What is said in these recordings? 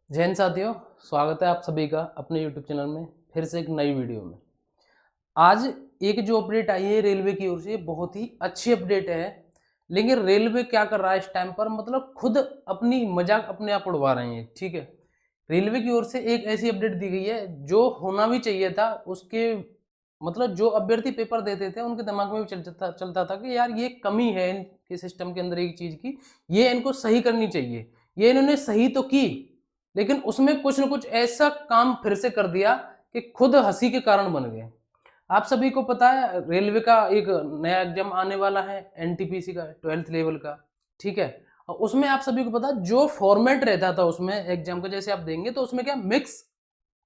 जय हिंद साथियों, स्वागत है आप सभी का अपने YouTube चैनल में फिर से एक नई वीडियो में। आज एक जो अपडेट आई है रेलवे की ओर से, बहुत ही अच्छी अपडेट है। लेकिन रेलवे क्या कर रहा है इस टाइम पर, मतलब खुद अपनी मजाक अपने आप उड़वा रहे हैं। ठीक है, रेलवे की ओर से एक ऐसी अपडेट दी गई है जो होना भी चाहिए था। उसके मतलब जो अभ्यर्थी पेपर देते थे उनके दिमाग में भी चलता था कि यार ये कमी है इनके सिस्टम के अंदर एक चीज की, ये इनको सही करनी चाहिए। ये इन्होंने सही तो की, लेकिन उसमें कुछ न कुछ ऐसा काम फिर से कर दिया कि खुद हंसी के कारण बन गए। आप सभी को पता है रेलवे का एक नया एग्जाम आने वाला है, एनटीपीसी का 12th लेवल का। ठीक है, और उसमें आप सभी को पता है जो फॉर्मेट रहता था उसमें एग्जाम का, जैसे आप देंगे तो उसमें क्या मिक्स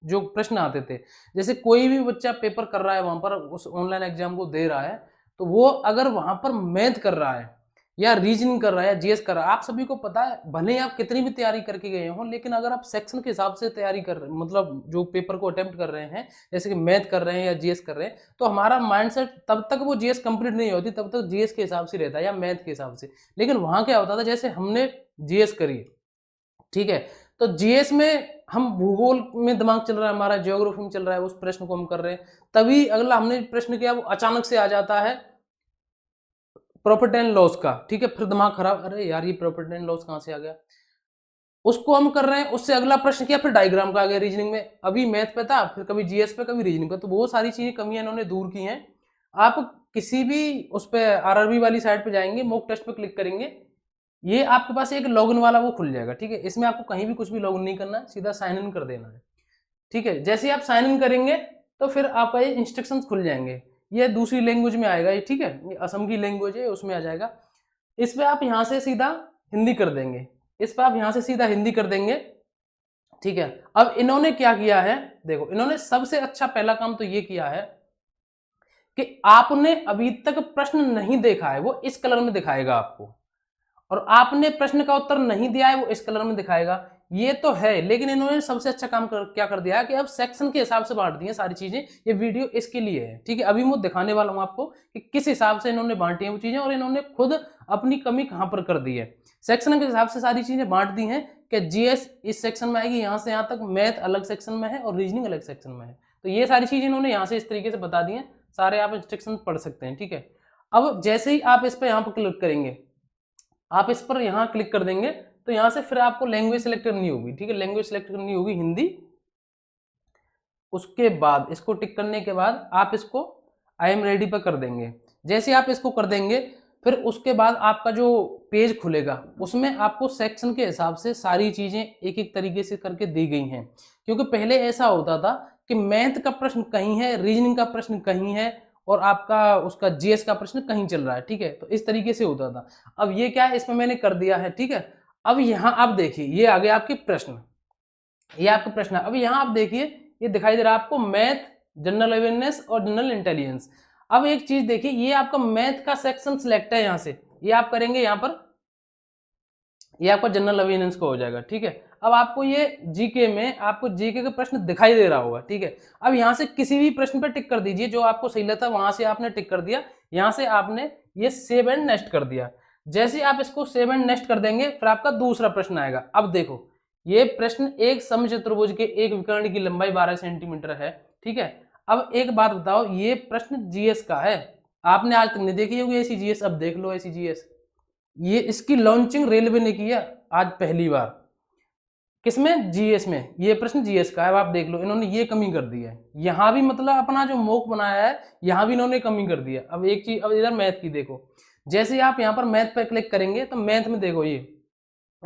जो प्रश्न आते थे। जैसे कोई भी बच्चा पेपर कर रहा है वहां पर, उस ऑनलाइन एग्जाम को दे रहा है, तो वो अगर वहां पर मैथ कर रहा है या रीजनिंग कर रहा है या जीएस कर रहा है, आप सभी को पता है भले ही आप कितनी भी तैयारी करके गए हो, लेकिन अगर आप सेक्शन के हिसाब से तैयारी कर रहे हैं, मतलब जो पेपर को अटेम्प्ट कर रहे हैं, जैसे कि मैथ कर रहे हैं या जीएस कर रहे हैं, तो हमारा माइंडसेट तब तक वो जीएस कंप्लीट नहीं होती, तब तक जीएस के हिसाब से रहता है या मैथ के हिसाब से। लेकिन वहां क्या होता था, जैसे हमने जीएस करी, ठीक है, तो जीएस में हम भूगोल में दिमाग चल रहा है हमारा, ज्योग्राफी में चल रहा है, उस प्रश्न को हम कर रहे हैं, तभी अगला हमने प्रश्न किया वो अचानक से आ जाता है प्रॉपर्टी एंड लॉस का। ठीक है, फिर दिमाग खराब, अरे यार ये प्रॉपर्टी एंड लॉस कहां से आ गया, उसको हम कर रहे हैं। उससे अगला प्रश्न किया, फिर डायग्राम का आ गया रीजनिंग में, अभी मैथ पे था, फिर कभी जीएस पे कभी रीजनिंग पे, तो वो सारी चीजें कमियां इन्होंने दूर की हैं। आप किसी भी उस पे आरआरबी वाली साइड पे जाएंगे, मॉक टेस्ट पे क्लिक करेंगे, ये आपके पास एक लॉगिन वाला वो खुल जाएगा। ठीक है, इसमें आपको कहीं भी कुछ भी लॉगिन नहीं करना है, सीधा साइन इन कर देना है। ठीक है, जैसे ही आप साइन इन करेंगे तो फिर आपका ये इंस्ट्रक्शंस खुल जाएंगे, ये दूसरी लैंग्वेज में आएगा ये। ठीक है, ये असम की लैंग्वेज है, उसमें आ जाएगा। इस पे आप यहां से सीधा हिंदी कर देंगे, इस पे आप यहां से सीधा हिंदी कर देंगे। ठीक है, अब इन्होंने क्या किया है, देखो इन्होंने सबसे अच्छा पहला काम तो ये किया है कि आपने अभी तक प्रश्न नहीं देखा है, वो इस कलर में दिखाएगा आपको, और आपने प्रश्न का उत्तर नहीं दिया है वो इस कलर में दिखाएगा। ये तो है, लेकिन इन्होंने सबसे अच्छा काम क्या कर दिया है कि अब सेक्शन के हिसाब से बांट दी है सारी चीजें। ये वीडियो इसके लिए है। ठीक है, अभी मैं दिखाने वाला हूं आपको कि किस हिसाब से इन्होंने बांटी है वो चीजें, और इन्होंने खुद अपनी कमी कहां पर कर दी है। सेक्शन के हिसाब से सारी चीजें बांट दी हैं कि जीएस इस सेक्शन में आएगी, यहां से यहां तक, मैथ अलग सेक्शन में है और रीजनिंग अलग सेक्शन में है। तो ये सारी चीजें इन्होंने यहां से इस तरीके से बता दी है, सारे आप इंस्ट्रक्शन पढ़ सकते हैं। ठीक है, अब जैसे ही आप इस पर यहां पर क्लिक करेंगे, आप इस पर यहां क्लिक कर देंगे, तो यहां से फिर आपको लैंग्वेज सेलेक्ट करनी होगी। ठीक है, लैंग्वेज सेलेक्ट करनी होगी हिंदी। उसके बाद इसको टिक करने के बाद आप इसको आई एम रेडी पर कर देंगे। जैसे आप इसको कर देंगे, फिर उसके बाद आपका जो पेज खुलेगा उसमें आपको सेक्शन के हिसाब से सारी चीजें एक एक तरीके से करके दी गई हैं। क्योंकि पहले ऐसा होता था कि मैथ का प्रश्न कहीं है, रीजनिंग का प्रश्न कहीं है, और आपका उसका जीएस का प्रश्न कहीं चल रहा है। ठीक है, तो इस तरीके से होता था। अब ये क्या है, इसमें मैंने कर दिया है। ठीक है, अब यहाँ आप देखिए ये आ गया आपके प्रश्न, ये आपका प्रश्न है। अब यहाँ आप देखिए ये दिखाई दे रहा है आपको मैथ, जनरल अवेयरनेस और जनरल इंटेलिजेंस। अब एक चीज देखिए, ये आपका मैथ का सेक्शन सिलेक्ट है, यहाँ से ये आप करेंगे यहाँ पर, ये आपका जनरल अवेयरनेस का हो जाएगा। ठीक है, अब आपको ये जीके में आपको जीके का प्रश्न दिखाई दे रहा होगा। ठीक है, अब यहाँ से किसी भी प्रश्न पर टिक कर दीजिए जो आपको सही लगता है, वहां से आपने टिक कर दिया, यहाँ से आपने ये सेव एंड नेक्स्ट कर दिया। जैसे आप इसको सेव एंड नेक्स्ट कर देंगे, फिर आपका दूसरा प्रश्न आएगा। अब देखो ये प्रश्न, एक समचतुर्भुज के एक विकर्ण की लंबाई 12 सेंटीमीटर है। ठीक है, अब एक बात बताओ, ये प्रश्न जीएस का है, आपने आज तक नहीं देखी होगी ऐसी जीएस, अब देख लो ऐसी जीएस। ये इसकी लॉन्चिंग रेलवे ने किया आज पहली बार, किसमें, जीएस में। ये प्रश्न जीएस का है, अब आप देख लो इन्होंने ये कमी कर दी है। यहां भी मतलब अपना जो मोक बनाया है, यहां भी इन्होंने कमी कर दी है। अब एक चीज, अब इधर मैथ की देखो, जैसे ही आप यहाँ पर मैथ पर क्लिक करेंगे तो मैथ में देखो ये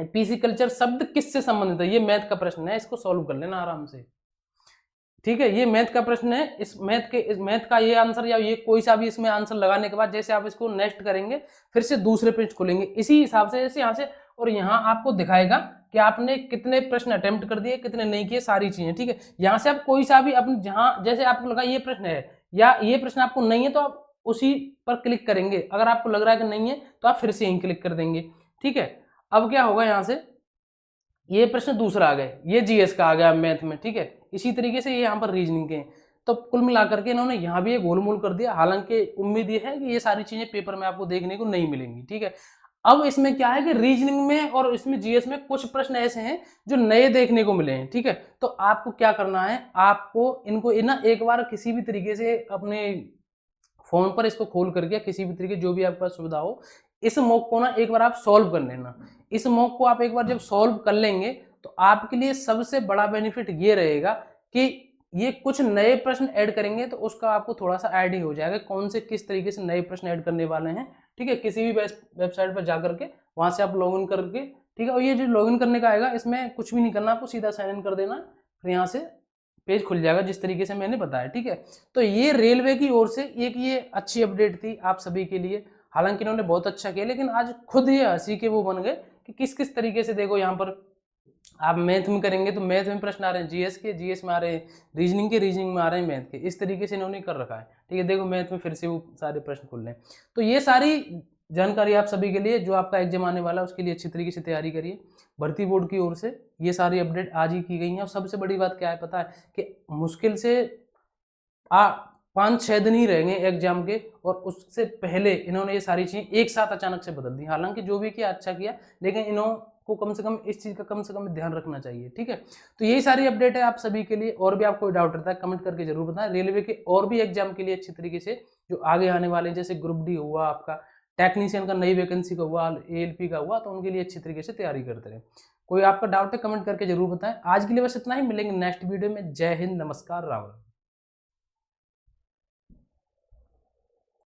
पीसी कल्चर शब्द किससे संबंधित है, ये मैथ का प्रश्न है, इसको सॉल्व कर लेना आराम से। ठीक है, ये मैथ का प्रश्न है, इस मैथ का ये आंसर, या ये कोई सा भी इसमें आंसर लगाने के बाद जैसे आप इसको नेक्स्ट करेंगे, फिर से दूसरे पेज खोलेंगे इसी हिसाब से, जैसे यहाँ से, और यहाँ आपको दिखाएगा कि आपने कितने प्रश्न अटेम्प्ट कर दिए, कितने नहीं किए, सारी चीजें। ठीक है, यहाँ से आप कोई सा भी अपने, जहां जैसे आपको लगा ये प्रश्न है या ये प्रश्न आपको नहीं है, तो आप उसी पर क्लिक करेंगे। अगर आपको लग रहा है कि नहीं है तो आप फिर से यहीं क्लिक कर देंगे। ठीक है, अब क्या होगा, यहाँ से ये प्रश्न दूसरा आ गया, ये जीएस का आ गया मैथ में। ठीक है, इसी तरीके से ये यहाँ पर रीजनिंग के हैं। तो कुल मिलाकर के इन्होंने यहाँ भी ये गोलमोल कर दिया। हालांकि उम्मीद ये है कि ये सारी चीजें पेपर में आपको देखने को नहीं मिलेंगी। ठीक है, अब इसमें क्या है कि रीजनिंग में और इसमें जीएस में कुछ प्रश्न ऐसे हैं जो नए देखने को मिले हैं, ठीक है। तो आपको क्या करना है, आपको इनको ना एक बार किसी भी तरीके से अपने फोन पर इसको खोल करके किसी भी तरीके जो भी आपके पास सुविधा हो, इस मॉक को ना एक बार आप सॉल्व कर लेना। इस मॉक को आप एक बार जब सॉल्व कर लेंगे तो आपके लिए सबसे बड़ा बेनिफिट ये रहेगा कि ये कुछ नए प्रश्न ऐड करेंगे तो उसका आपको थोड़ा सा आइडिया हो जाएगा कौन से किस तरीके से नए प्रश्न ऐड करने वाले हैं, ठीक है। किसी भी वेबसाइट पर जाकर के वहां से आप लॉग इन करके, ठीक है। और ये जो लॉग इन करने का आएगा इसमें कुछ भी नहीं करना, आपको सीधा साइन इन कर देना, फिर यहाँ से पेज खुल जाएगा जिस तरीके से मैंने बताया, ठीक है। तो ये रेलवे की ओर से एक ये अच्छी अपडेट थी आप सभी के लिए। हालांकि इन्होंने बहुत अच्छा किया, लेकिन आज खुद ये हंसी के वो बन गए कि किस किस तरीके से, देखो यहाँ पर आप मैथ में करेंगे तो मैथ में प्रश्न आ रहे हैं जीएस के, जीएस में आ रहे हैं रीजनिंग के, रीजनिंग में आ रहे हैं मैथ के, इस तरीके से इन्होंने कर रखा है, ठीक है। देखो मैथ में फिर से वो सारे प्रश्न खुल रहे हैं। तो ये सारी जानकारी आप सभी के लिए, जो आपका एग्जाम आने वाला है उसके लिए अच्छी तरीके से तैयारी करिए। भर्ती बोर्ड की ओर से ये सारी अपडेट आज ही की गई हैं। और सबसे बड़ी बात क्या है पता है कि मुश्किल से 5-6 दिन ही रहेंगे एग्जाम के, और उससे पहले इन्होंने ये सारी चीजें एक साथ अचानक से बदल दी। हालांकि जो भी किया अच्छा किया, लेकिन इन्होंने कम से कम इस चीज का कम से कम ध्यान रखना चाहिए, ठीक है। तो यही सारी अपडेट है आप सभी के लिए। और भी आपको डाउट रहता है कमेंट करके जरूर बताएं। रेलवे के और भी एग्जाम के लिए अच्छी तरीके से जो आगे आने वाले, जैसे ग्रुप डी हुआ, आपका टेक्नीशियन का नई वैकेंसी का हुआ, एएलपी का हुआ, तो उनके लिए अच्छी तरीके से तैयारी करते रहे। कोई आपका डाउट है कमेंट करके जरूर बताएं। आज के लिए बस इतना ही, मिलेंगे नेक्स्ट वीडियो में। जय हिंद, नमस्कार, राम राम।